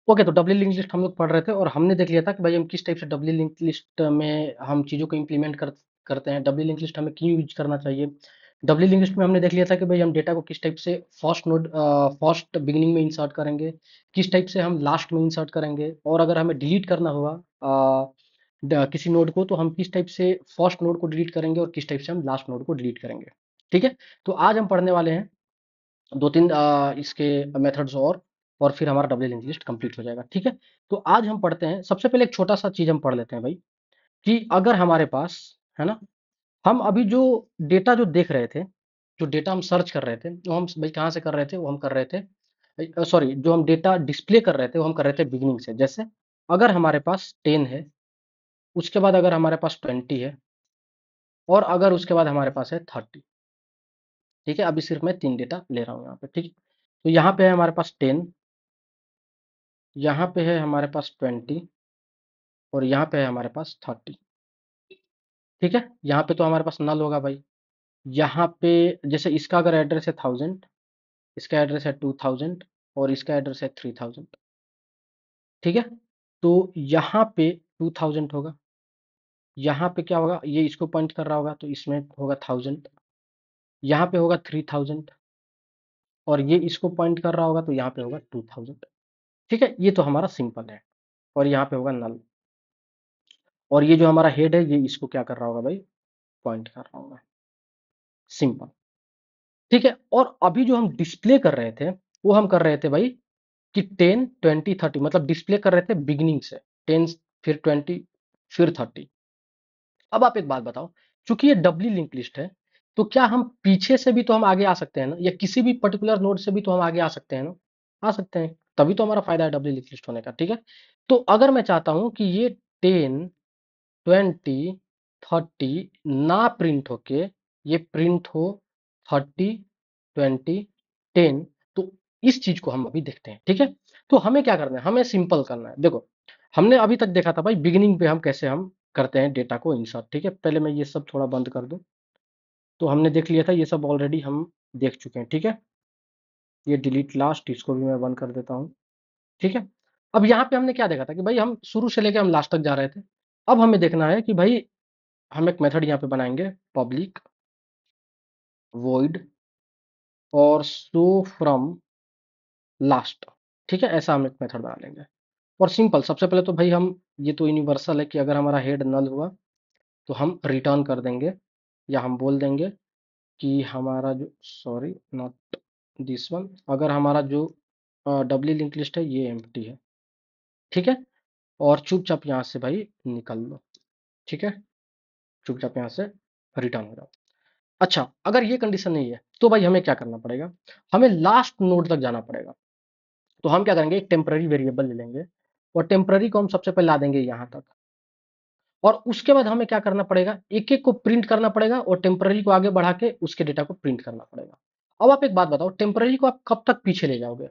Okay, तो डबली link list हम लोग पढ़ रहे थे और हमने देख लिया था कि भाई हम किस टाइप से डबली लिंक लिस्ट में हम चीज़ों को इम्प्लीमेंट करते हैं, डबली लिंक लिस्ट हमें क्यों यूज करना चाहिए। डबली लिंक लिस्ट में हमने देख लिया था कि भाई हम डेटा को किस टाइप से फर्स्ट बिगिनिंग में इंसर्ट करेंगे, किस टाइप से हम लास्ट में इंसर्ट करेंगे, और अगर हमें डिलीट करना होगा किसी नोड को, तो हम किस टाइप से फर्स्ट नोड को डिलीट करेंगे और किस टाइप से हम लास्ट नोड को डिलीट करेंगे। ठीक है, तो आज हम पढ़ने वाले हैं दो तीन इसके मेथड्स और फिर हमारा डबल लिंक लिस्ट कंप्लीट हो जाएगा। ठीक है, तो आज हम पढ़ते हैं, सबसे पहले एक छोटा सा चीज हम पढ़ लेते हैं भाई, कि अगर हमारे पास, है ना, हम अभी जो डेटा जो देख रहे थे, जो डेटा हम सर्च कर रहे थे, वो हम भाई कहाँ से कर रहे थे, वो हम कर रहे थे, सॉरी, जो हम डेटा डिस्प्ले कर रहे थे वो हम कर रहे थे बिगिनिंग से। जैसे अगर हमारे पास 10 है, उसके बाद अगर हमारे पास 20 है, और अगर उसके बाद हमारे पास है 30। ठीक है, अभी सिर्फ मैं 3 डेटा ले रहा हूँ यहाँ पे। ठीक है, तो यहाँ पे है हमारे पास 10, यहाँ पे है हमारे पास 20, और यहाँ पे है हमारे पास 30। ठीक है, यहाँ पे तो हमारे पास नल होगा भाई। यहाँ पे जैसे इसका अगर एड्रेस है 1000, इसका एड्रेस है 2000, और इसका एड्रेस है 3000। ठीक है, तो यहाँ पे 2000 होगा, यहाँ पे क्या होगा, ये इसको पॉइंट कर रहा होगा तो इसमें होगा 1000, यहाँ पे होगा 3000, और ये इसको पॉइंट कर रहा होगा तो यहाँ पे होगा 2000। ठीक है, ये तो हमारा सिंपल है, और यहाँ पे होगा नल, और ये जो हमारा हेड है ये इसको क्या कर रहा होगा भाई, पॉइंट कर रहा होगा। सिंपल। ठीक है, और अभी जो हम डिस्प्ले कर रहे थे वो हम कर रहे थे भाई कि 10 20 30, मतलब डिस्प्ले कर रहे थे बिगिनिंग से, 10 फिर 20 फिर 30। अब आप एक बात बताओ, चूंकि ये डबली लिंक लिस्ट है, तो क्या हम पीछे से भी तो हम आगे आ सकते हैं ना, या किसी भी पर्टिकुलर नोड से भी तो हम आगे आ सकते हैं ना, आ सकते हैं, तभी तो हमारा फायदा है डबली लिंक लिस्ट होने का। ठीक है, तो अगर मैं चाहता हूं कि ये 10 20 30 ना प्रिंट होके ये प्रिंट हो 30 20 10, तो इस चीज को हम अभी देखते हैं। ठीक है, तो हमें क्या करना है, हमें सिंपल करना है। देखो, हमने अभी तक देखा था भाई बिगिनिंग पे हम कैसे हम करते हैं डेटा को इंसर्ट। ठीक है, पहले मैं ये सब थोड़ा बंद कर दूं, तो हमने देख लिया था ये सब ऑलरेडी हम देख चुके हैं। ठीक है, ये डिलीट लास्ट, इसको भी मैं बंद कर देता हूँ। ठीक है, अब यहाँ पे हमने क्या देखा था कि भाई हम शुरू से लेकर हम लास्ट तक जा रहे थे। अब हमें देखना है कि भाई हम एक मेथड यहाँ पे बनाएंगे, पब्लिक वॉइड और शो फ्रॉम लास्ट। ठीक है, ऐसा हम एक मेथड बना लेंगे, और सिंपल, सबसे पहले तो भाई हम, ये तो यूनिवर्सल है कि अगर हमारा हेड नल हुआ तो हम रिटर्न कर देंगे, या हम बोल देंगे कि हमारा जो, सॉरी नॉट दिस वन, अगर हमारा जो डबली लिंक लिस्ट है ये एम्प्टी है। ठीक है, और चुपचाप यहाँ से भाई निकल लो। ठीक है, चुपचाप यहाँ से रिटर्न हो जाओ। अच्छा, अगर ये कंडीशन नहीं है तो भाई हमें क्या करना पड़ेगा, हमें लास्ट नोड तक जाना पड़ेगा। तो हम क्या करेंगे, एक टेम्पररी वेरिएबल ले लेंगे, और टेम्पररी को हम सबसे पहले ला देंगे यहाँ तक, और उसके बाद हमें क्या करना पड़ेगा, एक एक को प्रिंट करना पड़ेगा, और टेम्पररी को आगे बढ़ा के उसके डेटा को प्रिंट करना पड़ेगा। अब आप एक बात बताओ, टेम्पररी को आप कब तक पीछे ले जाओगे,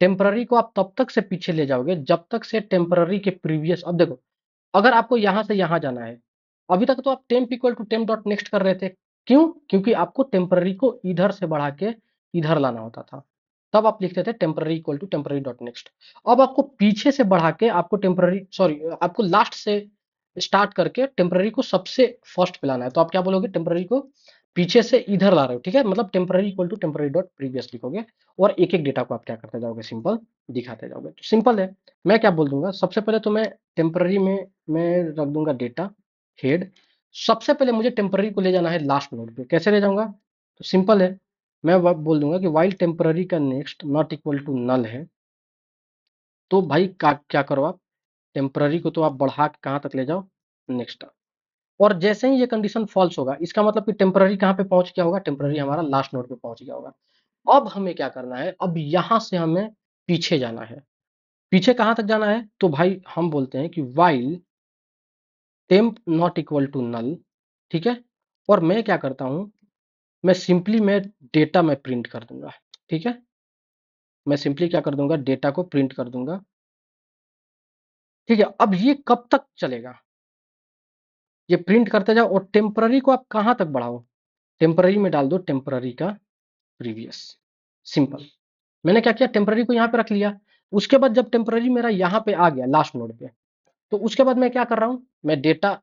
टेम्पररी को आप तब तक से पीछे ले जाओगे जब तक से टेम्पररी के प्रीवियस, अब देखो, अगर आपको यहां से यहां जाना है, अभी तक तो आप temp equal to temp dot next कर रहे थे, क्यों, क्योंकि आपको टेम्पररी को इधर से बढ़ा के इधर लाना होता था, तब आप लिखते थे temporary equal to temporary dot next. अब आपको पीछे से बढ़ा के, आपको टेम्पररी, सॉरी, आपको लास्ट से स्टार्ट करके टेम्पररी को सबसे फर्स्ट पे लाना है, तो आप क्या बोलोगे, टेम्पररी को पीछे से इधर ला रहे हो। ठीक है, मतलब temporary equal to temporary dot previous लिखोगे, और एक एक डेटा को आप क्या करते जाओगे, सिंपल दिखाते जाओगे। तो सिंपल है, मैं क्या बोल दूंगा, सबसे पहले तो मैं टेम्पररी में मैं रख दूंगा डेटा हेड। सबसे पहले मुझे टेम्पररी को ले जाना है लास्ट नोड पे, कैसे ले जाऊंगा, तो सिंपल है, मैं बोल दूंगा कि वाइल टेम्पररी का next not equal to null है, तो भाई क्या करो आप, टेम्पररी को तो आप बढ़ा के कहाँ तक ले जाओ, नेक्स्ट। और जैसे ही ये कंडीशन फॉल्स होगा, इसका मतलब कि टेम्पररी कहाँ पे पहुंच गया होगा, टेम्पररी हमारा लास्ट नोड पे पहुंच गया होगा। अब हमें क्या करना है, अब यहां से हमें पीछे जाना है। पीछे कहां तक जाना है, तो भाई हम बोलते हैं कि while temp not equal to null. ठीक है, और मैं क्या करता हूं, मैं सिंपली मैं डेटा में प्रिंट कर दूंगा। ठीक है, मैं सिंपली क्या कर दूंगा, डेटा को प्रिंट कर दूंगा। ठीक है, अब ये कब तक चलेगा, ये प्रिंट करते जाओ, और टेम्पररी को आप कहां तक बढ़ाओ, टेम्पररी में डाल दो टेम्पररी का प्रीवियस। सिंपल, मैंने क्या किया, टेम्पररी को यहाँ पे रख लिया, उसके बाद जब टेम्पररी मेरा यहाँ पे आ गया लास्ट नोड पे, तो उसके बाद मैं क्या कर रहा हूँ, मैं डेटा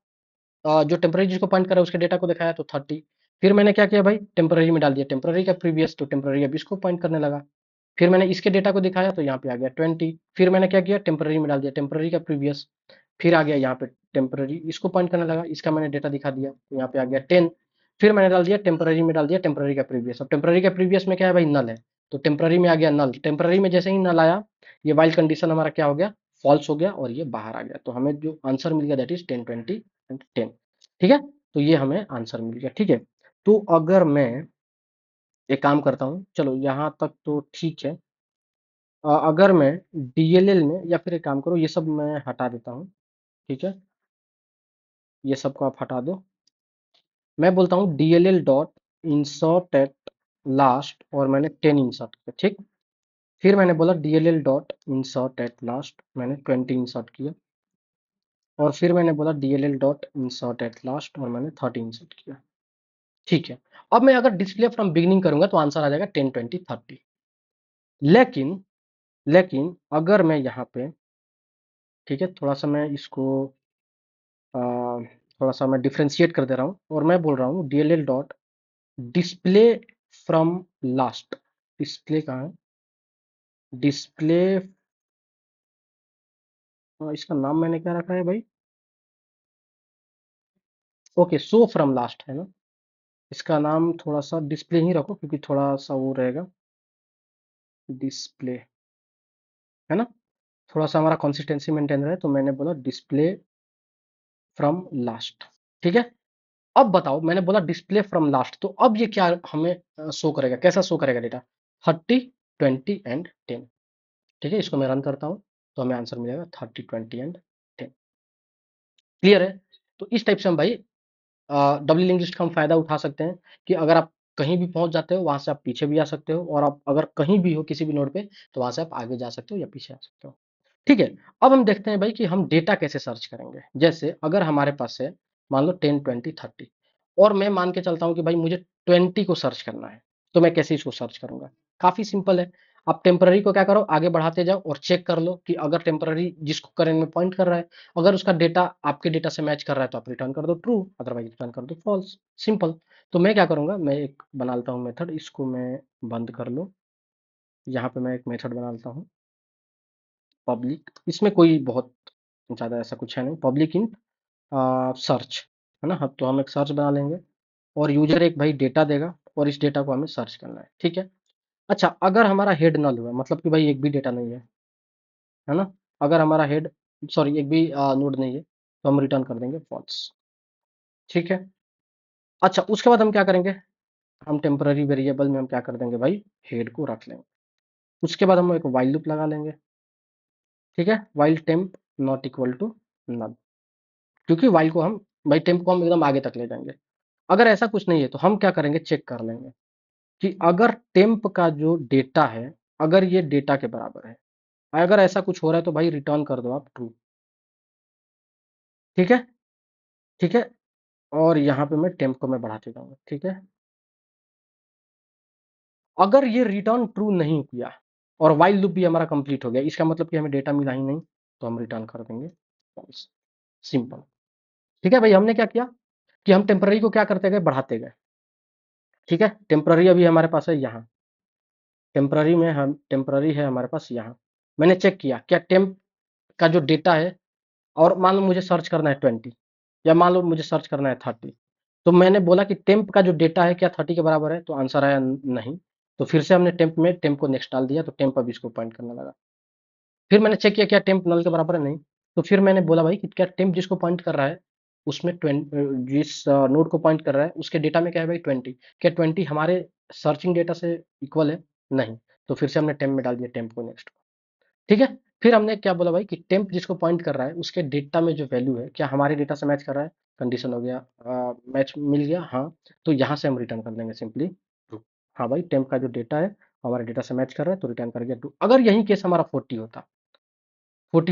जो टेम्पररी जिसको पॉइंट कर रहा है उसके डेटा को दिखाया तो 30। फिर मैंने क्या किया भाई, टेम्पररी में डाल दिया टेम्पररी का प्रीवियस, तो टेम्पररी अब इसको पॉइंट करने लगा। फिर मैंने इसके डेटा को दिखाया तो यहाँ पे आ गया 20। फिर मैंने क्या किया, टेम्पररी में डाल दिया टेम्पररी का प्रीवियस, फिर आ गया यहाँ पे टेम्पररी, इसको पॉइंट करने लगा, इसका मैंने डेटा दिखा दिया तो यहाँ पे आ गया 10। फिर मैंने डाल दिया टेम्पररी में, डाल दिया टेम्पररी का प्रीवियस। अब टेम्पररी का प्रीवियस में क्या है भाई, नल है, तो टेम्पररी में आ गया नल। टेम्पररी में जैसे ही नल आया, ये वाइल कंडीशन हमारा क्या हो गया, फॉल्स हो गया और ये बाहर आ गया। तो हमें जो आंसर मिल गया दैट इज 10, 20 एंड 10। ठीक है, तो ये हमें आंसर मिल गया। ठीक है, तो अगर मैं एक काम करता हूँ, चलो यहाँ तक तो ठीक है। अगर मैं डीएलएल में, या फिर एक काम करो, ये सब मैं हटा देता हूँ। ठीक है, ये सब को आप हटा दो। मैं बोलता हूँ DLL dot insert at last और मैंने 10 इंसर्ट किया। ठीक, फिर मैंने बोला DLL dot insert at last, मैंने 20 इंसर्ट किया। और फिर मैंने बोला DLL dot insert at last और मैंने 30 इंसर्ट किया। ठीक है, अब मैं अगर डिस्प्ले फ्रॉम बिगिनिंग करूंगा तो आंसर आ जाएगा 10, 20, 30। लेकिन लेकिन अगर मैं यहाँ पे, ठीक है, थोड़ा सा मैं इसको अ, थोड़ा सा मैं डिफ्रेंशिएट कर दे रहा हूँ और मैं बोल रहा हूँ DLL dot display from last. Display कहाँ है, डिस्प्ले, इसका नाम मैंने क्या रखा है भाई, ओके, शो फ्रॉम लास्ट है ना। इसका नाम थोड़ा सा डिस्प्ले ही रखो क्योंकि थोड़ा सा वो रहेगा, डिस्प्ले, है ना, थोड़ा सा हमारा कंसिस्टेंसी मेंटेन रहे, तो मैंने बोला डिस्प्ले फ्रॉम लास्ट। ठीक है, अब बताओ, मैंने बोला डिस्प्ले फ्रॉम लास्ट, तो अब ये क्या हमें शो करेगा, कैसा शो करेगा डेटा, 30, 20 एंड 10। ठीक है, इसको मैं रन करता हूँ तो हमें आंसर मिलेगा 30, 20 एंड 10। क्लियर है, तो इस टाइप से हम भाई डबल लिंक लिस्ट का हम फायदा उठा सकते हैं कि अगर आप कहीं भी पहुंच जाते हो वहां से आप पीछे भी आ सकते हो, और आप अगर कहीं भी हो किसी भी नोड पे तो वहां से आप आगे जा सकते हो या पीछे आ सकते हो। ठीक है, अब हम देखते हैं भाई कि हम डेटा कैसे सर्च करेंगे। जैसे अगर हमारे पास है मान लो 10, 20, 30, और मैं मान के चलता हूँ कि भाई मुझे 20 को सर्च करना है, तो मैं कैसे इसको सर्च करूंगा, काफी सिंपल है। आप टेम्पररी को क्या करो, आगे बढ़ाते जाओ और चेक कर लो कि अगर टेम्पररी जिसको करंट में पॉइंट कर रहा है, अगर उसका डेटा आपके डेटा से मैच कर रहा है तो आप रिटर्न कर दो ट्रू, अदरवाइज रिटर्न कर दो फॉल्स। सिंपल। तो मैं क्या करूंगा, मैं एक बना लेता हूँ मेथड, इसको मैं बंद कर लो। यहाँ पे मैं एक मेथड बना लेता हूँ पब्लिक, इसमें कोई बहुत ज़्यादा ऐसा कुछ है नहीं, पब्लिक इन सर्च, है ना। तो हम एक सर्च बना लेंगे और यूजर एक भाई डेटा देगा और इस डेटा को हमें सर्च करना है। ठीक है, अच्छा, अगर हमारा हेड नल हुआ, मतलब कि भाई एक भी डेटा नहीं है ना, अगर हमारा हेड, सॉरी, एक भी नोड नहीं है, तो हम रिटर्न कर देंगे फॉल्स। ठीक है, अच्छा, उसके बाद हम क्या करेंगे, हम टेम्पररी वेरिएबल में हम क्या कर देंगे भाई, हेड को रख लेंगे। उसके बाद हम एक वाइल लूप लगा लेंगे। ठीक है, while temp not equal to null, क्योंकि वाइल को हम, भाई टेम्प को हम एकदम आगे तक ले जाएंगे। अगर ऐसा कुछ नहीं है तो हम क्या करेंगे, चेक कर लेंगे कि अगर टेम्प का जो डेटा है, अगर ये डेटा के बराबर है, अगर ऐसा कुछ हो रहा है तो भाई रिटर्न कर दो आप ट्रू। ठीक है, ठीक है, और यहाँ पे मैं टेम्प को मैं बढ़ाते जाऊंगा। ठीक है, अगर ये रिटर्न ट्रू नहीं किया और वाइल लूप भी हमारा कंप्लीट हो गया, इसका मतलब कि हमें डेटा मिला ही नहीं, तो हम रिटर्न कर देंगे फॉल्स। सिंपल। ठीक है भाई, हमने क्या किया कि हम टेम्पररी को क्या करते गए, बढ़ाते गए। ठीक है, टेम्पररी अभी हमारे पास है यहाँ, टेम्पररी में हम, टेम्पररी है हमारे पास यहाँ। मैंने चेक किया क्या टेम्प का जो डेटा है, और मान लो मुझे सर्च करना है 20, या मान लो मुझे सर्च करना है 30, तो मैंने बोला कि टेम्प का जो डेटा है क्या 30 के बराबर है, तो आंसर आया नहीं। तो फिर से हमने टेम्प में टेम्प को नेक्स्ट डाल दिया, तो टेम्प अब इसको पॉइंट करने लगा। फिर मैंने चेक किया क्या टेम्प नल के बराबर है, नहीं। तो फिर मैंने बोला भाई कि क्या टेम्प जिसको पॉइंट कर रहा है उसमें 20, जिस नोड को पॉइंट कर रहा है उसके डेटा में क्या है भाई 20, क्या 20 हमारे सर्चिंग डेटा से इक्वल है, नहीं। तो फिर से हमने टेम्प में डाल दिया टेम्प को नेक्स्ट। ठीक है, फिर हमने क्या बोला भाई कि टेम्प जिसको पॉइंट कर रहा है उसके डेटा में जो वैल्यू है क्या हमारे डेटा से मैच कर रहा है, कंडीशन हो गया, मैच मिल गया, हाँ। तो यहाँ से हम रिटर्न कर देंगे सिंपली ट्रू। हाँ भाई, टेम्प का जो डेटा है हमारे डेटा से मैच कर रहा है, तो रिटर्न कर गया ट्रू। अगर यही केस हमारा 40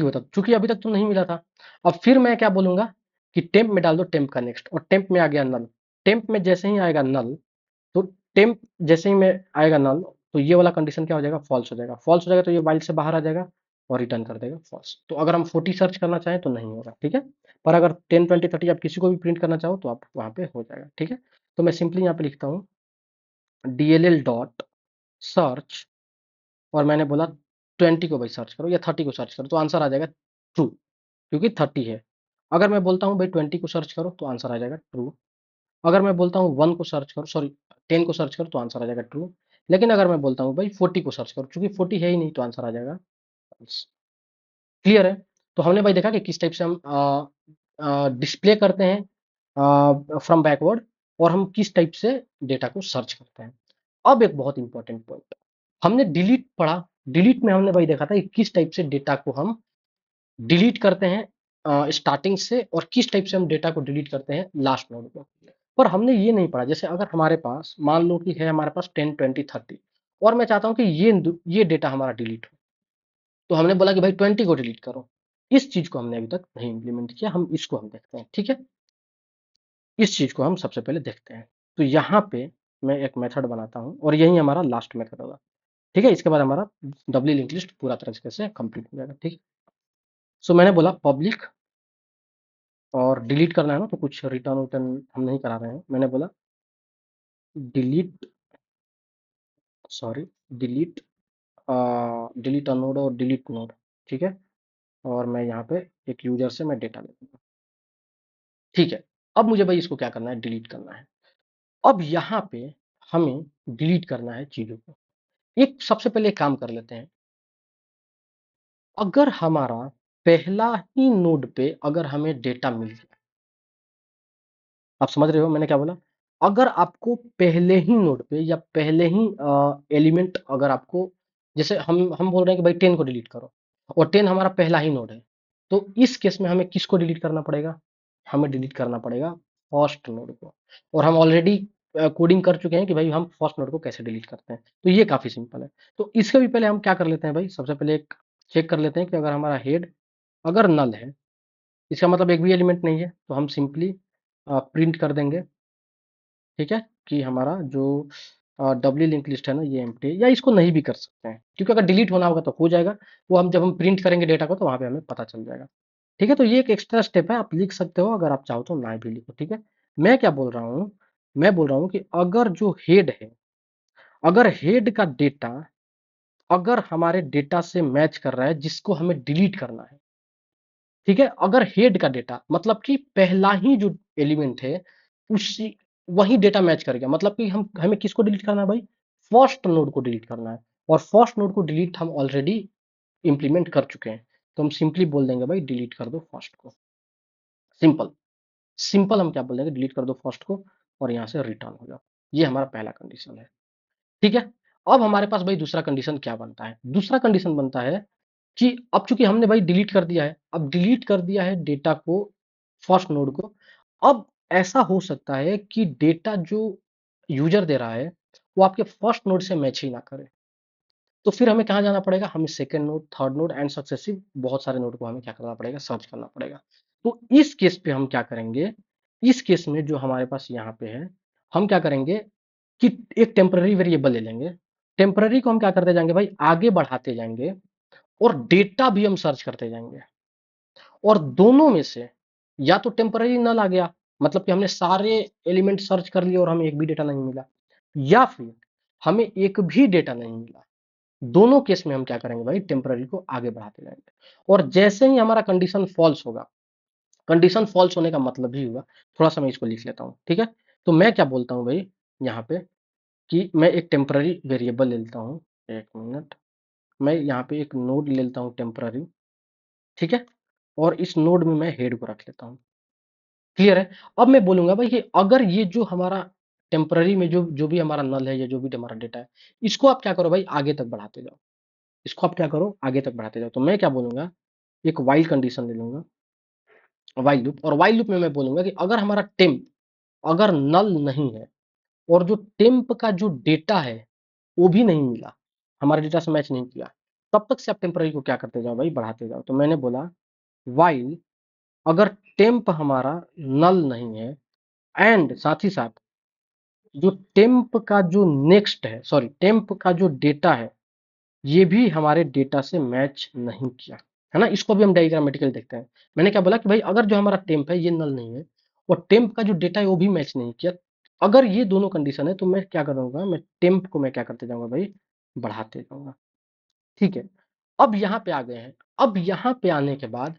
होता, चूंकि अभी तक तो नहीं मिला था। अब फिर मैं क्या बोलूंगा कि टेम्प में डाल दो टेम्प का नेक्स्ट, और टेम्प में आ गया नल। टेम्प में जैसे ही आएगा नल, तो टेम्प जैसे ही में आएगा नल, तो ये वाला कंडीशन क्या हो जाएगा, फॉल्स हो जाएगा। फॉल्स हो जाएगा तो ये वाइल से बाहर आ जाएगा, और रिटर्न कर देगा फॉल्स। तो अगर हम 40 सर्च करना चाहें तो नहीं होगा, ठीक है। पर अगर 10, 20, 30 आप किसी को भी प्रिंट करना चाहो तो आप वहाँ पे हो जाएगा, ठीक है। तो मैं सिंपली यहाँ पे लिखता हूँ DLL डॉट सर्च, और मैंने बोला 20 को भाई सर्च करो या 30 को सर्च करो, तो आंसर आ जाएगा ट्रू, क्योंकि 30 है। अगर मैं बोलता हूँ भाई 20 को सर्च करो तो आंसर आ जाएगा ट्रू। अगर मैं बोलता हूँ 1 को सर्च करो, सॉरी 10 को सर्च करो तो आंसर आ जाएगा ट्रू। लेकिन अगर मैं बोलता हूँ भाई 40 को सर्च करो, चूंकि 40 है ही नहीं, तो आंसर आ जाएगा false। क्लियर है। तो हमने भाई देखा कि किस टाइप से हम डिस्प्ले करते हैं फ्रॉम बैकवर्ड, और हम किस टाइप से डेटा को सर्च करते हैं। अब एक बहुत इंपॉर्टेंट पॉइंट, हमने डिलीट पढ़ा। डिलीट में हमने भाई देखा था कि किस टाइप से डेटा को हम डिलीट करते हैं स्टार्टिंग से, और किस टाइप से हम डेटा को डिलीट करते हैं लास्ट नोड को। पर हमने ये नहीं पढ़ा, जैसे अगर हमारे पास मान लो कि है हमारे पास 10, 20, 30, और मैं चाहता हूं कि ये डेटा हमारा डिलीट हो, तो हमने बोला कि भाई 20 को डिलीट करो। इस चीज को हमने अभी तक नहीं इम्प्लीमेंट किया, हम इसको हम देखते हैं, ठीक है। इस चीज को हम सबसे पहले देखते हैं। तो यहाँ पे मैं एक मेथड बनाता हूँ, और यही हमारा लास्ट मेथड होगा, ठीक है। इसके बाद हमारा डब्ल्यू लिंक लिस्ट पूरा तरीके से कंप्लीट हो जाएगा, ठीक है। सो मैंने बोला पब्लिक, और डिलीट करना है ना, तो कुछ रिटर्न उटर्न हम नहीं करा रहे हैं। मैंने बोला delete, sorry delete, delete node और डिलीट नोड, ठीक है। और मैं यहाँ पे एक यूजर से मैं डेटा ले लूंगा, ठीक है। अब मुझे भाई इसको क्या करना है, डिलीट करना है। अब यहाँ पे हमें डिलीट करना है चीजों को। एक सबसे पहले एक काम कर लेते हैं, अगर हमारा पहला ही नोड पे अगर हमें डेटा मिल गया, आप समझ रहे हो मैंने क्या बोला। अगर आपको पहले ही नोड पे या पहले ही एलिमेंट, अगर आपको, जैसे हम बोल रहे हैं कि भाई 10 को डिलीट करो, और 10 हमारा पहला ही नोड है, तो इस केस में हमें किसको डिलीट करना पड़ेगा, हमें डिलीट करना पड़ेगा फर्स्ट नोड को। और हम ऑलरेडी कोडिंग कर चुके हैं कि भाई हम फर्स्ट नोड को कैसे डिलीट करते हैं, तो ये काफी सिंपल है। तो इसके भी पहले हम क्या कर लेते हैं भाई, सबसे पहले एक चेक कर लेते हैं कि अगर हमारा हेड अगर नल है, इसका मतलब एक भी एलिमेंट नहीं है, तो हम सिंपली प्रिंट कर देंगे, ठीक है, कि हमारा जो डब्ल्यू लिंक लिस्ट है ना ये एम्प्टी है, या इसको नहीं भी कर सकते हैं, क्योंकि अगर डिलीट होना होगा तो हो जाएगा, वो हम जब हम प्रिंट करेंगे डेटा को तो वहां पे हमें पता चल जाएगा, ठीक है। तो ये एक एक्स्ट्रा स्टेप है, आप लिख सकते हो, अगर आप चाहो तो ना भी लिखो, ठीक है। मैं क्या बोल रहा हूँ, मैं बोल रहा हूँ कि अगर जो हेड है, अगर हेड का डेटा अगर हमारे डेटा से मैच कर रहा है जिसको हमें डिलीट करना है, ठीक है, अगर हेड का डेटा मतलब कि पहला ही जो एलिमेंट है उसी वही डेटा मैच करेगा, मतलब कि हम हमें किसको डिलीट करना है भाई, फर्स्ट नोड को डिलीट करना है। और फर्स्ट नोड को डिलीट हम ऑलरेडी इंप्लीमेंट कर चुके हैं, तो हम सिंपली बोल देंगे भाई डिलीट कर दो फर्स्ट को। सिंपल, सिंपल हम क्या बोल देंगे, डिलीट कर दो फर्स्ट को, और यहाँ से रिटर्न हो जाओ। ये हमारा पहला कंडीशन है, ठीक है। अब हमारे पास भाई दूसरा कंडीशन क्या बनता है, दूसरा कंडीशन बनता है कि अब चूंकि हमने भाई डिलीट कर दिया है, अब डिलीट कर दिया है डेटा को, फर्स्ट नोड को, अब ऐसा हो सकता है कि डेटा जो यूजर दे रहा है वो आपके फर्स्ट नोड से मैच ही ना करे, तो फिर हमें कहाँ जाना पड़ेगा, हमें second node, third node and successive बहुत सारे नोड को हमें क्या करना पड़ेगा, सर्च करना पड़ेगा। तो इस केस पे हम क्या करेंगे, इस केस में जो हमारे पास यहाँ पे है, हम क्या करेंगे कि एक टेम्पररी वेरिएबल ले लेंगे। टेम्पररी को हम क्या करते जाएंगे भाई, आगे बढ़ाते जाएंगे, और डेटा भी हम सर्च करते जाएंगे, और दोनों में से या तो टेम्पररी नल आ गया, मतलब कि हमने सारे एलिमेंट सर्च कर लिए और हमें एक भी डेटा नहीं मिला, या फिर हमें एक भी डेटा नहीं मिला। दोनों केस में हम क्या करेंगे भाई, टेम्पररी को आगे बढ़ाते जाएंगे। और जैसे ही हमारा कंडीशन फॉल्स होगा, कंडीशन फॉल्स होने का मतलब ही हुआ, थोड़ा सा मैं इसको लिख लेता हूँ, ठीक है। तो मैं क्या बोलता हूँ भाई यहाँ पे, कि मैं एक टेम्पररी वेरिएबल ले लेता हूँ, एक मिनट, मैं यहाँ पे एक नोड ले लेता हूँ टेम्पररी, ठीक है, और इस नोड में मैं हेड को रख लेता हूँ। क्लियर है। अब मैं बोलूंगा भाई कि अगर ये जो हमारा टेम्पररी में जो जो भी हमारा नल है या जो भी हमारा डेटा है, इसको आप क्या करो भाई, आगे तक बढ़ाते जाओ, इसको आप क्या करो, आगे तक बढ़ाते जाओ। तो मैं क्या बोलूंगा, एक वाइल कंडीशन ले लूंगा, वाइल लूप, और वाइल लूप में मैं बोलूंगा कि अगर हमारा टेम्प अगर नल नहीं है, और जो टेम्प का जो डेटा है वो भी नहीं मिला, हमारे डेटा से मैच नहीं किया, तब तक से आप टेम्पररी को क्या करते जाओ भाई, बढ़ाते जाओ। तो मैंने बोला वाइल अगर टेम्प हमारा नल नहीं है, एंड साथ ही साथ जो टेम्प का जो नेक्स्ट है, सॉरी टेम्प का जो डेटा है ये भी हमारे डेटा से मैच नहीं किया, है ना। इसको भी हम डायग्रामेटिकल देखते हैं। मैंने क्या बोला कि भाई अगर जो हमारा टेम्प है ये नल नहीं है और टेम्प का जो डेटा है वो भी मैच नहीं किया, अगर ये दोनों कंडीशन है तो मैं क्या करूंगा, मैं टेम्प को मैं क्या करते जाऊंगा भाई, बढ़ाते जाऊंगा। ठीक है, अब यहाँ पे आ गए हैं। अब यहाँ पे आने के बाद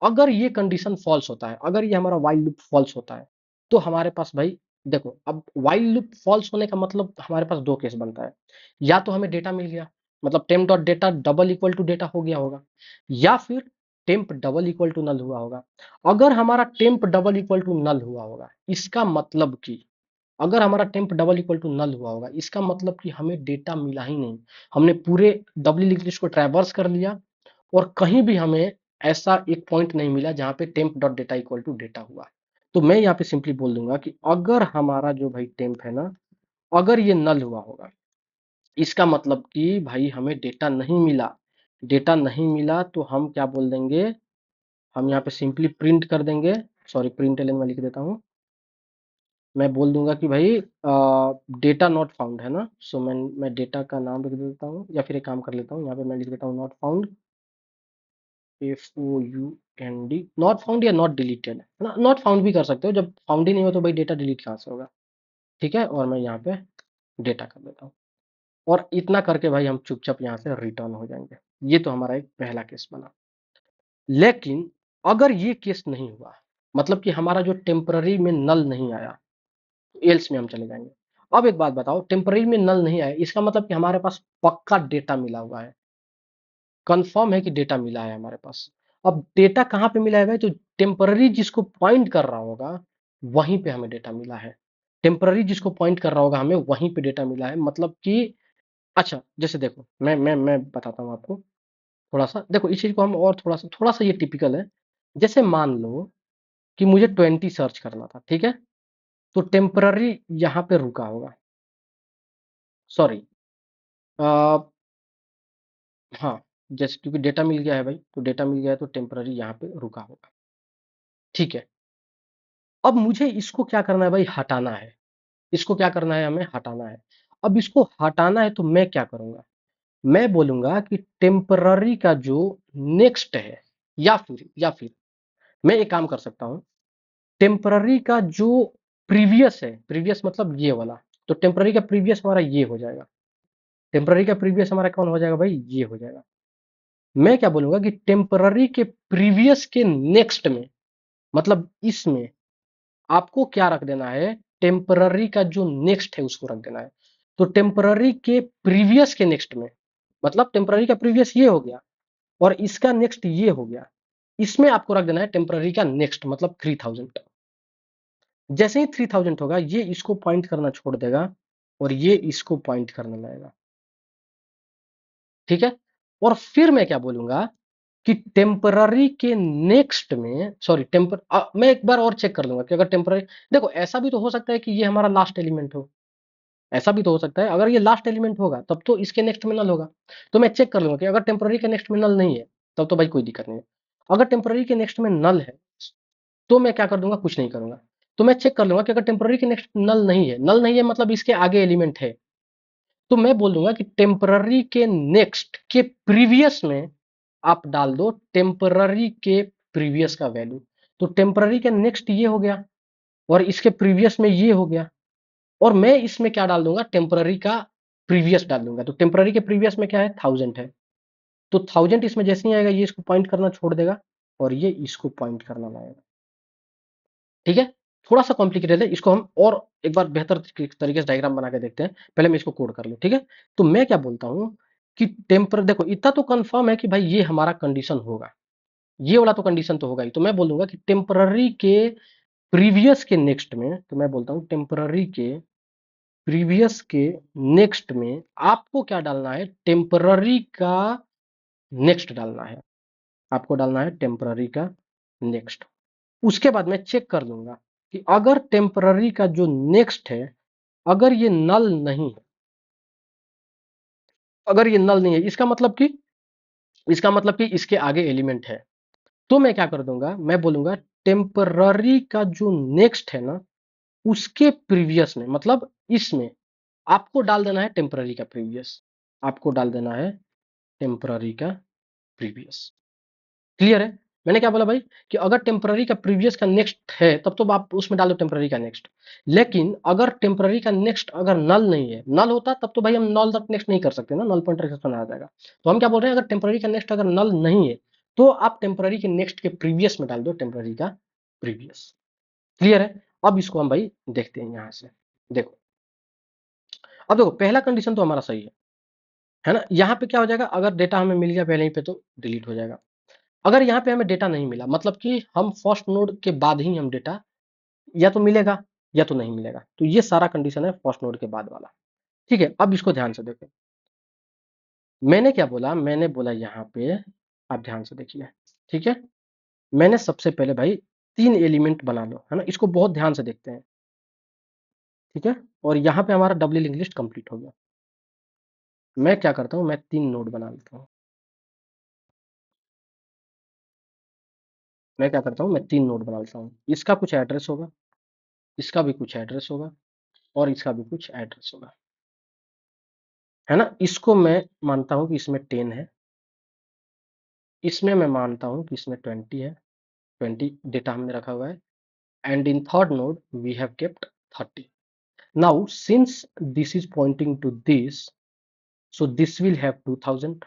अगर ये कंडीशन फॉल्स होता है, अगर ये हमारा वाइल लूप फॉल्स होता है, तो हमारे पास भाई देखो, अब वाइल लूप फॉल्स होने का मतलब हमारे पास दो केस बनता है। या तो हमें डेटा मिल गया, मतलब temp dot data double equal to data हो गया होगा, या फिर temp double equal to null हुआ होगा। अगर हमारा temp double equal to null हुआ होगा, इसका मतलब कि अगर हमारा temp double equal to null हुआ होगा, इसका मतलब कि हमें डेटा मिला ही नहीं। हमने पूरे डब्ल्यू लिंक लिस्ट को ट्रैवर्स कर लिया और कहीं भी हमें ऐसा एक पॉइंट नहीं मिला जहां पे temp dot data equal to data हुआ। तो मैं यहाँ पे सिंपली बोल दूंगा कि अगर हमारा जो भाई टेम्प है ना, अगर ये नल हुआ होगा, इसका मतलब कि भाई हमें डेटा नहीं मिला। डेटा नहीं मिला तो हम क्या बोल देंगे, हम यहाँ पे सिंपली प्रिंट कर देंगे, सॉरी प्रिंट एलन में लिख देता हूँ। मैं बोल दूंगा कि भाई डेटा नॉट फाउंड है ना, सो मैं डेटा का नाम लिख देता हूँ, या फिर एक काम कर लेता हूँ, यहाँ पे मैं लिख देता हूँ not found, FOUND, not found या नॉट डिलीटेड है ना। नॉट फाउंड भी कर सकते हो, जब फाउंड ही नहीं हो तो भाई डेटा डिलीट कहाँ से होगा। ठीक है, और मैं यहाँ पे डेटा कर देता हूँ, और इतना करके भाई हम चुपचाप यहाँ से रिटर्न हो जाएंगे। ये तो हमारा एक पहला केस बना। लेकिन अगर ये केस नहीं हुआ, मतलब कि हमारा जो टेम्पररी में नल नहीं आया, एल्स में हम चले जाएंगे। अब एक बात बताओ, टेम्पररी में नल नहीं आया, इसका मतलब कि हमारे पास पक्का डेटा मिला हुआ है, कंफर्म है कि डेटा मिला है हमारे पास। अब डेटा कहाँ पे मिला है भाई, तो टेम्पररी जिसको पॉइंट कर रहा होगा वहीं पे हमें डेटा मिला है। टेम्पररी जिसको पॉइंट कर रहा होगा हमें वहीं पे डेटा मिला है, मतलब कि अच्छा जैसे देखो, मैं बताता हूँ आपको। थोड़ा सा देखो इस चीज को हम और थोड़ा सा ये टिपिकल है। जैसे मान लो कि मुझे 20 सर्च करना था, ठीक है, तो टेम्पररी यहाँ पे रुका होगा, सॉरी, हाँ, जैसे क्योंकि डेटा मिल गया है भाई, तो डेटा मिल गया है तो टेम्पररी यहाँ पे रुका होगा। ठीक है, अब मुझे इसको क्या करना है भाई, हटाना है। इसको क्या करना है, हमें हटाना है। अब इसको हटाना है तो मैं क्या करूंगा, मैं बोलूंगा कि टेम्पररी का जो नेक्स्ट है, या फिर मैं एक काम कर सकता हूं, टेम्पररी का जो प्रीवियस है, प्रीवियस मतलब ये वाला, तो टेम्पररी का प्रीवियस हमारा ये हो जाएगा। टेम्पररी का प्रीवियस हमारा कौन हो जाएगा भाई, ये हो जाएगा। मैं क्या बोलूंगा कि टेम्पररी के प्रीवियस के नेक्स्ट में, मतलब इसमें आपको क्या रख देना है, टेम्पररी का जो नेक्स्ट है उसको रख देना है। तो टेम्पररी के प्रीवियस के नेक्स्ट में, मतलब टेम्पररी का प्रीवियस ये हो गया और इसका नेक्स्ट ये हो गया, इसमें आपको रख देना है टेम्पररी का नेक्स्ट, मतलब 3000। जैसे ही 3000 होगा ये इसको पॉइंट करना छोड़ देगा और ये इसको पॉइंट करने लगेगा। ठीक है, और फिर मैं क्या बोलूंगा कि टेम्पररी के नेक्स्ट में, सॉरी मैं एक बार और चेक कर लूंगा कि अगर टेम्पररी, देखो ऐसा भी तो हो सकता है कि ये हमारा लास्ट एलिमेंट हो, ऐसा भी तो हो सकता है। अगर ये लास्ट एलिमेंट होगा तब तो इसके नेक्स्ट में नल होगा, तो मैं चेक कर लूंगा कि अगर टेम्पररी के नेक्स्ट में नल नहीं है तब तो भाई कोई दिक्कत नहीं है। अगर टेम्पररी के नेक्स्ट में नल है तो मैं क्या कर दूंगा, कुछ नहीं करूंगा। तो मैं चेक कर लूंगा कि अगर टेम्पररी के नेक्स्ट नल नहीं है, नल नहीं है मतलब इसके आगे एलिमेंट है, तो मैं बोल दूंगा कि टेम्पररी के नेक्स्ट के प्रीवियस में आप डाल दो टेम्पररी के प्रीवियस का वैल्यू। तो टेम्पररी का नेक्स्ट ये हो गया और इसके प्रीवियस में ये हो गया, और मैं इसमें क्या डाल दूंगा, टेम्पररी का प्रीवियस डाल दूंगा। तो टेम्पररी के प्रीवियस में क्या है, 1000 है, तो 1000 इसमें जैसे ही आएगा ये इसको पॉइंट करना छोड़ देगा और ये इसको पॉइंट करना लाएगा। ठीक है, थोड़ा सा कॉम्प्लिकेटेड है, इसको हम और एक बार बेहतर तरीके से डायग्राम बना के देखते हैं। पहले मैं इसको कोड कर लूँ, ठीक है। तो मैं क्या बोलता हूँ कि टेम्पर, देखो इतना तो कंफर्म है कि भाई ये हमारा कंडीशन होगा, ये वाला तो कंडीशन तो होगा ही। तो मैं बोलूंगा कि टेम्पररी के प्रीवियस के नेक्स्ट में, तो मैं बोलता हूँ टेम्पररी के प्रीवियस के नेक्स्ट में आपको क्या डालना है, टेम्पररी का नेक्स्ट डालना है। आपको डालना है टेम्पररी का नेक्स्ट। उसके बाद मैं चेक कर लूंगा कि अगर टेम्पररी का जो नेक्स्ट है, अगर ये नल नहीं है, अगर ये नल नहीं है, इसका मतलब कि इसके आगे एलिमेंट है, तो मैं क्या कर दूंगा, मैं बोलूंगा टेम्पररी का जो नेक्स्ट है ना, उसके प्रीवियस में, मतलब इसमें आपको डाल देना है टेम्पररी का प्रीवियस, आपको डाल देना है टेम्पररी का प्रीवियस। क्लियर है? मैंने क्या बोला भाई कि अगर टेम्पररी का प्रीवियस का नेक्स्ट है तब तो आप उसमें डालो टेम्पररी का नेक्स्ट। लेकिन अगर टेम्पररी का नेक्स्ट अगर नल नहीं है, नल होता तब तो भाई हम नल तक नेक्स्ट नहीं कर सकते ना, नल पॉइंटर एक्सेप्शन आ जाएगा। तो हम क्या बोल रहे हैं, अगर टेम्पररी का नेक्स्ट अगर नल नहीं है तो आप टेम्पररी के नेक्स्ट के प्रीवियस में डाल दो टेम्पररी का प्रीवियस। क्लियर है? अब इसको हम भाई देखते हैं यहां से। देखो, अब देखो पहला कंडीशन तो हमारा सही है ना। यहाँ पे क्या हो जाएगा, अगर डेटा हमें मिल गया पहले ही पे तो डिलीट हो जाएगा। अगर यहाँ पे हमें डेटा नहीं मिला, मतलब कि हम फर्स्ट नोड के बाद ही हम डेटा या तो मिलेगा या तो नहीं मिलेगा, तो ये सारा कंडीशन है फर्स्ट नोड के बाद वाला। ठीक है, अब इसको ध्यान से देखो। मैंने क्या बोला, मैंने बोला यहाँ पे, आप ध्यान से देखिए। ठीक है, मैंने सबसे पहले भाई 3 एलिमेंट बना लो, है ना, इसको बहुत ध्यान से देखते हैं। ठीक है, और यहाँ पे हमारा डबली लिंक लिस्ट कंप्लीट हो गया। मैं क्या करता हूँ, मैं 3 नोड बना लेता हूँ। मैं क्या करता हूँ, मैं 3 नोड बना लेता हूँ। इसका कुछ एड्रेस होगा, इसका भी कुछ एड्रेस होगा, और इसका भी कुछ एड्रेस होगा, है ना। इसको मैं मानता हूँ कि इसमें 10 है, इसमें मैं मानता हूँ कि इसमें 20 है, 20 डेटा हमने रखा हुआ है, and in third node we have kept 30। Now since this is pointing to this, so this will have 2000,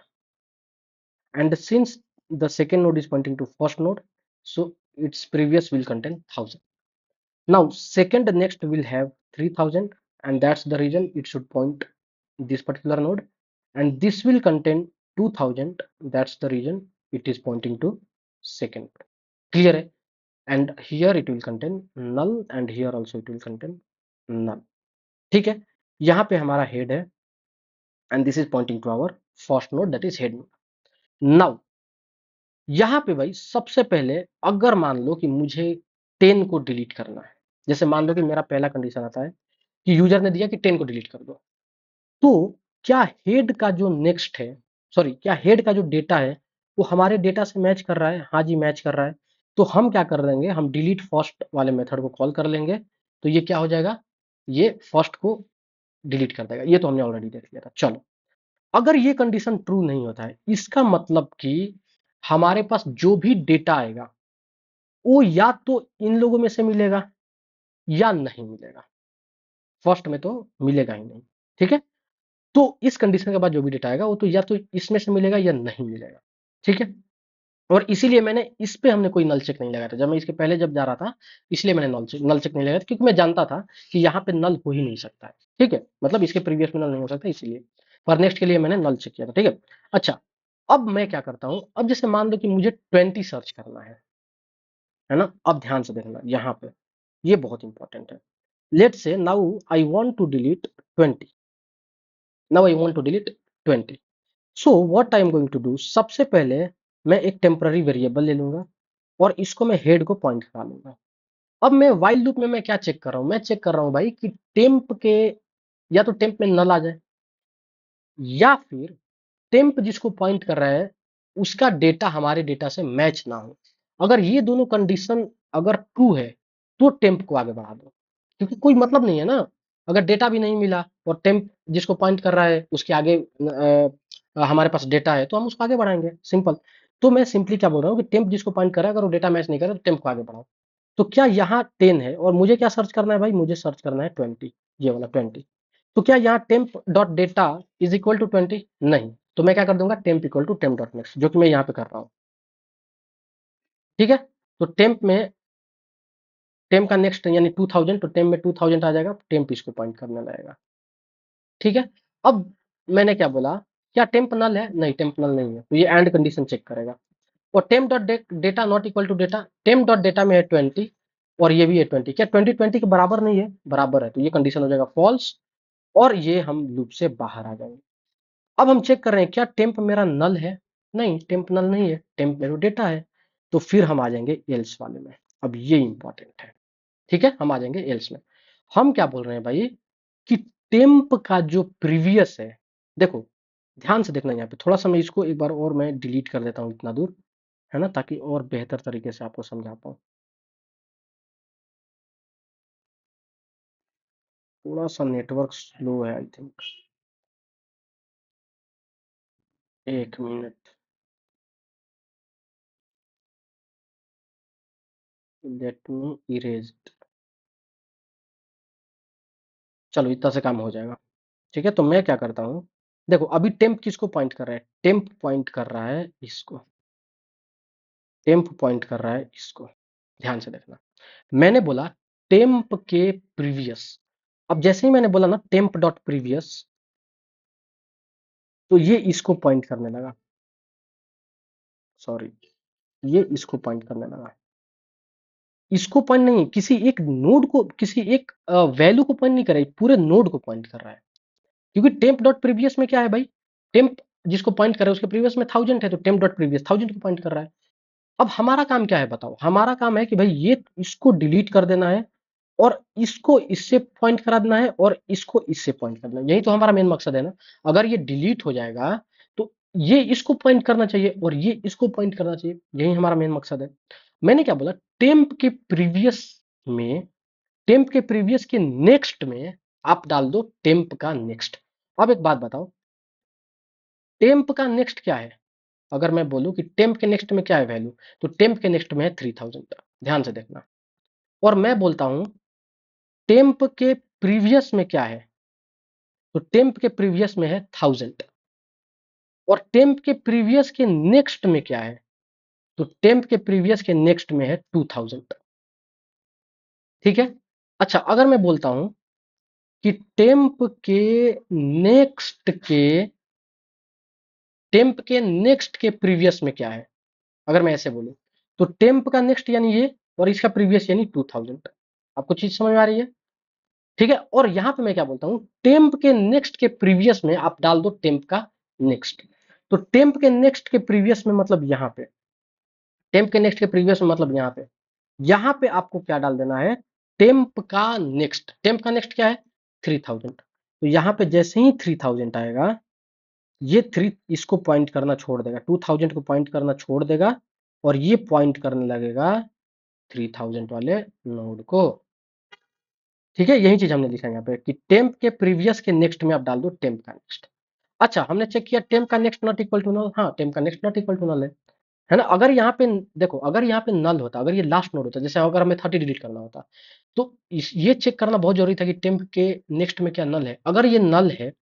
and since the second node is pointing to first node, so its previous will contain 1000. Now second next will have 3000, and that's the reason it should point this particular node, and this will contain 2000, that's the reason it is pointing to second. Clear है? And here it will contain null, and here also it will contain null. ठीक है, यहाँ पे हमारा head है, and this is pointing to our first node, that is head node. Now यहाँ पे भाई सबसे पहले अगर मान लो कि मुझे 10 को डिलीट करना है, जैसे मान लो कि मेरा पहला कंडीशन आता है कि यूजर ने दिया कि 10 को डिलीट कर दो, तो क्या हेड का जो नेक्स्ट है, सॉरी, क्या हेड का जो डेटा है वो हमारे डेटा से मैच कर रहा है? हाँ जी, मैच कर रहा है। तो हम क्या कर लेंगे, हम डिलीट फर्स्ट वाले मेथड को कॉल कर लेंगे, तो ये क्या हो जाएगा, ये फर्स्ट को डिलीट कर देगा। ये तो हमने ऑलरेडी देख लिया था। चलो, अगर ये कंडीशन ट्रू नहीं होता है, इसका मतलब कि हमारे पास जो भी डेटा आएगा वो या तो इन लोगों में से मिलेगा या नहीं मिलेगा। फर्स्ट में तो मिलेगा ही नहीं। ठीक है, तो इस कंडीशन के बाद जो भी डेटा आएगा वो तो या तो इसमें से मिलेगा या नहीं मिलेगा। ठीक है, और इसीलिए मैंने इस पे हमने कोई नल चेक नहीं लगाया था, जब मैं इसके पहले जब जा रहा था, इसलिए मैंने नल चेक नहीं लगाया था, क्योंकि मैं जानता था कि यहाँ पे नल हो ही नहीं सकता है। ठीक है, मतलब इसके प्रीवियस में नल नहीं हो सकता, इसीलिए पर नेक्स्ट के लिए मैंने नल चेक किया था। ठीक है, अच्छा, अब मैं क्या करता हूँ, अब जैसे मान लो कि मुझे 20 सर्च करना है ना। अब ध्यान से देखना यहाँ पे, ये बहुत इंपॉर्टेंट है। Let's say now I want to delete 20, now I want to delete 20। So what I am going to do, सबसे पहले मैं एक टेम्पररी वेरिएबल ले लूंगा और इसको मैं हेड को पॉइंट करा लूंगा। अब मैं व्हाइल लूप में मैं क्या चेक कर रहा हूँ, मैं चेक कर रहा हूँ भाई कि टेम्प के, या तो टेम्प में नल आ जाए, या फिर टेम्प जिसको पॉइंट कर रहा है उसका डेटा हमारे डेटा से मैच ना हो। अगर ये दोनों कंडीशन अगर ट्रू है तो टेम्प को आगे बढ़ा दो, क्योंकि कोई मतलब नहीं है ना, अगर डेटा भी नहीं मिला और टेम्प जिसको पॉइंट कर रहा है उसके आगे हमारे पास डेटा है तो हम उसको आगे बढ़ाएंगे, सिंपल। तो मैं सिंपली क्या बोल रहा हूँ कि टेम्प जिसको पॉइंट कर रहा है अगर वो डेटा मैच नहीं कर रहा तो टेम्प को आगे बढ़ाओ। तो क्या यहाँ 10 है और मुझे क्या सर्च करना है भाई, मुझे सर्च करना है 20, ये वाला 20। तो क्या यहाँ temp dot data is equal to 20? नहीं, तो मैं क्या कर दूंगा, temp equal to temp dot next, जो कि मैं यहाँ पे कर रहा हूँ। ठीक है, तो टेम्प का नेक्स्ट यानी 2000, तो टेम्प में 2000 आ जाएगा, टेम्प इसको पॉइंट करने लगेगा। ठीक है, अब मैंने क्या बोला, क्या टेम्प नल है? नहीं, टेम्प नल नहीं है, तो ये एंड कंडीशन चेक करेगा। और temp dot data not equal to data, temp dot data में है 20 और ये भी है 20, क्या 20 के बराबर नहीं है? बराबर है, तो ये कंडीशन हो जाएगा फॉल्स, और ये हम लूप से बाहर आ जाएंगे। अब हम चेक कर रहे हैं क्या टेम्प मेरा नल है? नहीं, टेम्प नल नहीं है, टेम्प मेरा डेटा है। तो फिर हम आ जाएंगे एल्स वाले में। अब ये इंपॉर्टेंट है। ठीक है, हम आ जाएंगे एल्स में। हम क्या बोल रहे हैं भाई कि टेम्प का जो प्रीवियस है, देखो ध्यान से देखना, यहाँ पे थोड़ा सा मैं इसको एक बार और मैं डिलीट कर देता हूँ इतना दूर, है ना, ताकि और बेहतर तरीके से आपको समझा पाऊँ। थोड़ा सा नेटवर्क स्लो है आई थिंक। एक मिनट, लेट मी इरेज। चलो इतना से काम हो जाएगा। ठीक है, तो मैं क्या करता हूँ, देखो अभी टेम्प किसको पॉइंट कर रहा है, टेम्प पॉइंट कर रहा है इसको, टेम्प पॉइंट कर रहा है इसको। ध्यान से देखना, मैंने बोला टेम्प के प्रीवियस। अब जैसे ही मैंने बोला ना टेम्प डॉट प्रीवियस, तो ये इसको पॉइंट करने लगा, सॉरी, ये इसको पॉइंट करने लगा। इसको पॉइंट नहीं, किसी एक नोड को, किसी एक वैल्यू को पॉइंट नहीं कर रहा है, पूरे नोड को पॉइंट कर रहा है। क्योंकि टेम्प डॉट प्रीवियस में क्या है भाई, टेम्प जिसको पॉइंट कर रहा है उसके प्रीवियस में 1000 है, तो टेम्प डॉट प्रीवियस 1000 को पॉइंट कर रहा है। अब हमारा काम क्या है बताओ, हमारा काम है कि भाई ये इसको डिलीट कर देना है, और इसको इससे पॉइंट करा देना है, और इसको इससे पॉइंट करना है। यही तो हमारा मेन मकसद है ना। अगर ये डिलीट हो जाएगा तो ये इसको पॉइंट करना चाहिए और ये इसको पॉइंट करना चाहिए, यही हमारा मेन मकसद है। मैंने क्या बोला, टेम्प के प्रीवियस में, टेम्प के प्रीवियस के नेक्स्ट में आप डाल दो टेम्प का नेक्स्ट। अब एक बात बताओ, टेम्प का नेक्स्ट क्या है, अगर मैं बोलूं कि टेम्प के नेक्स्ट में क्या है वैल्यू, तो टेम्प के नेक्स्ट में है 3000। ध्यान से देखना, और मैं बोलता हूं टेम्प के प्रीवियस में क्या है, तो टेम्प के प्रीवियस में है 1000, और टेम्प के प्रीवियस के नेक्स्ट में क्या है, तो टेम्प के प्रीवियस के नेक्स्ट में है 2000। ठीक है, अच्छा अगर मैं बोलता हूं कि टेम्प के नेक्स्ट के, टेम्प के नेक्स्ट के प्रीवियस में क्या है, अगर मैं ऐसे बोलूं, तो टेम्प का नेक्स्ट यानी ये, और इसका प्रीवियस यानी 2000। आपको चीज समझ में आ रही है। ठीक है, और यहां पे मैं क्या बोलता हूं, टेम्प के नेक्स्ट के प्रीवियस में आप डाल दो टेम्प का नेक्स्ट। तो टेम्प के नेक्स्ट के प्रीवियस में मतलब यहां पे, टेम्प के नेक्स्ट के प्रीवियस में मतलब यहां पे आपको क्या डाल देना है, टेम्प का नेक्स्ट। टेम्प का नेक्स्ट क्या है, 3000। तो यहां पे जैसे ही 3000 आएगा, ये थ्री इसको पॉइंट करना छोड़ देगा, 2000 को पॉइंट करना छोड़ देगा, और ये पॉइंट करने लगेगा 3000 वाले नोड को। ठीक है, यही चीज हमने लिखा है यहाँ पे कि टेम्प के प्रीवियस के नेक्स्ट में आप डाल दो टेम्प का नेक्स्ट। अच्छा, हमने चेक किया टेम्प का next not equal to null, हाँ टेम्प का next not equal to null है ना। अगर यहाँ पे देखो, अगर यहाँ पे नल होता, अगर ये लास्ट नोड होता, जैसे अगर हमें 30 डिलीट करना होता, तो ये चेक करना बहुत जरूरी था कि टेम्प के नेक्स्ट में क्या नल है। अगर ये नल है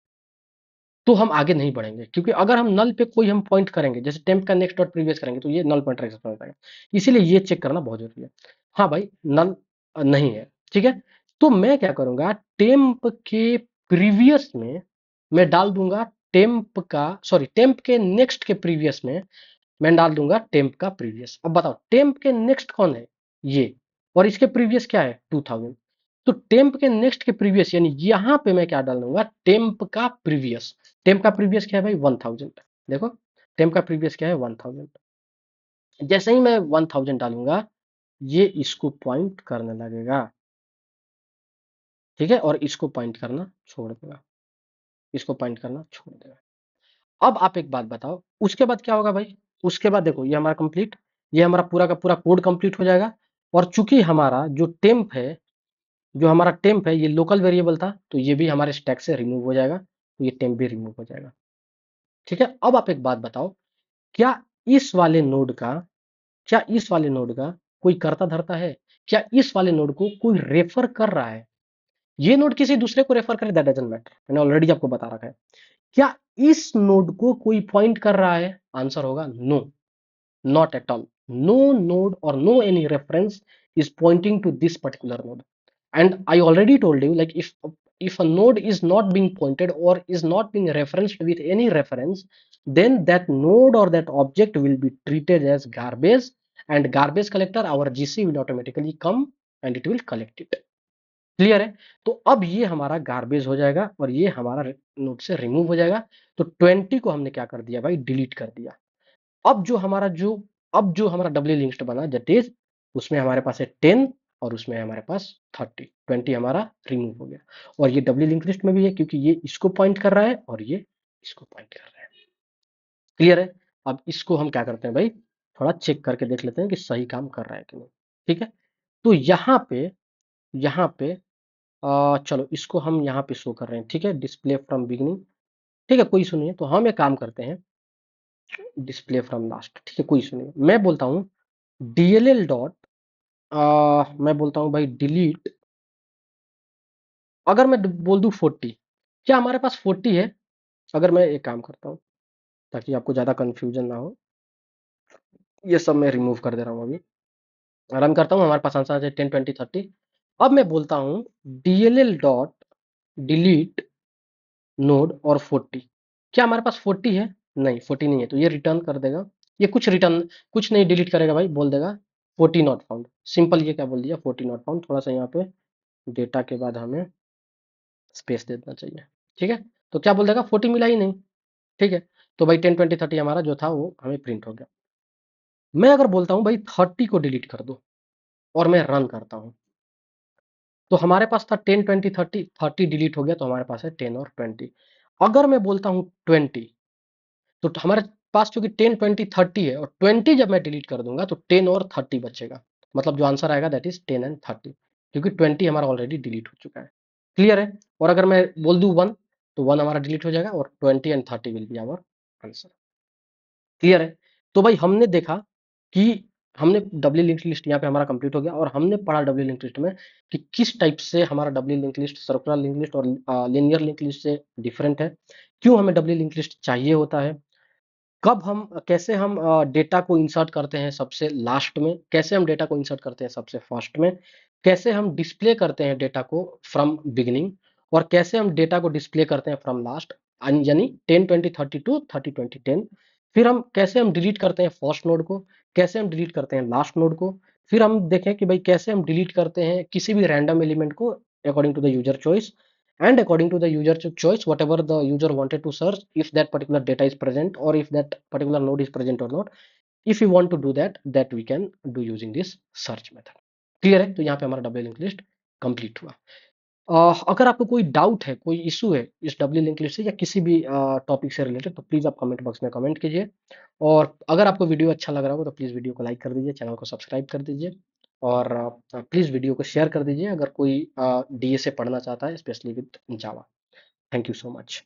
तो हम आगे नहीं बढ़ेंगे, क्योंकि अगर हम नल पे कोई हम पॉइंट करेंगे, जैसे टेम्प का नेक्स्ट डॉट प्रीवियस करेंगे, तो ये नल पॉइंटर एक्सेप्ट हो जाएगा। इसीलिए ये चेक करना बहुत जरूरी है। हाँ भाई, नल नहीं है, ठीक है। तो मैं क्या करूंगा, टेम्प के प्रीवियस में मैं डाल दूंगा टेम्प का, सॉरी टेम्प के नेक्स्ट के प्रीवियस में मैं डाल दूंगा टेम्प का प्रीवियस। अब बताओ टेम्प के नेक्स्ट कौन है, ये, और इसके प्रीवियस क्या है 2000। तो टेम्प के नेक्स्ट के प्रीवियस यानी यहां पे मैं क्या डाल दूंगा, टेम्प का प्रीवियस। टेम्प का प्रीवियस क्या है भाई, 1000। देखो टेम्प का प्रीवियस क्या है, 1000। जैसे ही मैं 1000 डालूंगा, ये इसको पॉइंट करने लगेगा। ठीक है, और इसको पॉइंट करना छोड़ देगा, इसको पॉइंट करना छोड़ देगा। अब आप एक बात बताओ, उसके बाद क्या होगा भाई, उसके बाद देखो ये हमारा कंप्लीट, ये हमारा पूरा का पूरा कोड कंप्लीट हो जाएगा। और चूंकि हमारा जो टेम्प है, जो हमारा टेम्प है ये लोकल वेरिएबल था, तो ये भी हमारे स्टैक से रिमूव हो जाएगा, तो ये टेम्प भी रिमूव हो जाएगा। ठीक है, अब आप एक बात बताओ, क्या इस वाले नोड का, क्या इस वाले नोड का कोई करता धरता है, क्या इस वाले नोड को कोई रेफर कर रहा है, ये नोड किसी दूसरे को रेफर करे दैट डजंट मैटर, मैंने ऑलरेडी आपको बता रखा है। क्या इस नोड को कोई पॉइंट कर रहा है, आंसर होगा no, not at all. No node or no any reference is pointing to this particular node. And I already told you, like if a node is not being pointed or is not being referenced with any reference, then that node or that object will be treated as garbage, and garbage collector, our GC, will automatically come and it will collect it. Clear है। तो अब ये हमारा garbage हो जाएगा और ये हमारा नोड से रिमूव हो जाएगा। तो 20 को हमने क्या कर दिया भाई, डिलीट कर दिया। अब जो हमारा जो अब जो हमारा डब्ल्यू लिंक्ड बना दैट इज, उसमें हमारे पास है 10 और उसमें हमारे पास 30, 20 हमारा रिमूव हो गया। और ये डब्ल्यू लिंक लिस्ट में भी है क्योंकि ये इसको पॉइंट कर रहा है और ये इसको पॉइंट कर रहा है। क्लियर है। अब इसको हम क्या करते हैं भाई, थोड़ा चेक करके देख लेते हैं कि सही काम कर रहा है कि नहीं। ठीक है, तो यहाँ पे चलो इसको हम यहाँ पे शो कर रहे हैं। ठीक है, डिस्प्ले फ्रॉम बिगिनिंग। ठीक है, कोई इशू नहीं है। तो हम एक काम करते हैं, डिस्प्ले फ्रॉम लास्ट, ठीक है, कोई इशू नहीं। मैं बोलता हूँ DLL डॉट, मैं बोलता हूँ भाई डिलीट, अगर मैं बोल दूं 40, क्या हमारे पास 40 है? अगर मैं एक काम करता हूँ ताकि आपको ज्यादा कंफ्यूजन ना हो, ये सब मैं रिमूव कर दे रहा हूँ अभी, रन करता हूँ, हमारे पास आंसर है 10 20 30। अब मैं बोलता हूँ DLL डॉट डिलीट नोड और 40, क्या हमारे पास 40 है? नहीं, 40 नहीं है, तो ये रिटर्न कर देगा, ये कुछ नहीं डिलीट करेगा भाई, बोल देगा 40 नॉट फाउंड, सिंपल, ये क्या बोल दिया, 40 नॉट फाउंड। थोड़ा सा यहाँ पे डेटा के बाद हमें स्पेस दे देना चाहिए, ठीक है। तो क्या बोल देगा, 40 मिला ही नहीं, ठीक है। तो भाई 10 20 30 हमारा जो था वो हमें प्रिंट हो गया। मैं अगर बोलता हूँ भाई 30 को डिलीट कर दो और मैं रन करता हूँ, तो हमारे पास था 10 20 30, 30 डिलीट हो गया, तो हमारे पास है 10 और 20। अगर मैं बोलता हूँ 20, तो हमारे पास चूंकि 10 20 30 है, और 20 जब मैं डिलीट कर दूंगा तो 10 और 30 बचेगा, मतलब जो आंसर आएगा दैट इज 10 एंड 30, क्योंकि 20 हमारा ऑलरेडी डिलीट हो चुका है। क्लियर है? और अगर मैं बोल दूं 1, तो 1 हमारा डिलीट हो जाएगा, और 20 and 30 will be our answer. Clear है? तो भाई हमने देखा कि हमने डब्ल्यू लिंक्ड लिस्ट यहाँ पे हमारा कंप्लीट हो गया, और हमने पढ़ा डब्ल्यू लिंक्ड लिस्ट में कि किस टाइप से हमारा W linked list circular linked list और लिनियर लिंक्ड लिस्ट से डिफरेंट है, क्यों हमें डब्ल्यू लिंक्ड लिस्ट चाहिए होता है, कब हम कैसे हम डेटा को इंसर्ट करते हैं सबसे लास्ट में, कैसे हम डेटा को इंसर्ट करते हैं सबसे फर्स्ट में, कैसे हम डिस्प्ले करते हैं डेटा को फ्रॉम बिगिनिंग, और कैसे हम डेटा को डिस्प्ले करते हैं फ्रॉम लास्ट, यानी 10 20 30 टू 30 20 10। फिर हम कैसे हम डिलीट करते हैं फर्स्ट नोड को, कैसे हम डिलीट करते हैं लास्ट नोड को। फिर हम देखें कि भाई कैसे हम डिलीट करते हैं किसी भी रैंडम एलिमेंट को according to the user choice, and according to the user choice, whatever the user wanted to search, if that particular data is present or if that particular node is present or not, if we want to do that, that we can do using this search method। Clear है? तो यहाँ पे हमारा W link list complete हुआ। अगर आपको कोई doubt है, कोई इशू है इस डब्ल्यू लिंक लिस्ट से या किसी भी टॉपिक से रिलेटेड, तो प्लीज़ आप कमेंट बॉक्स में कमेंट कीजिए। और अगर आपको वीडियो अच्छा लग रहा हो तो प्लीज़ वीडियो को लाइक कर दीजिए, चैनल को सब्सक्राइब कर दीजिए, और प्लीज़ वीडियो को शेयर कर दीजिए अगर कोई डीएसए पढ़ना चाहता है, specially with Java. Thank you so much.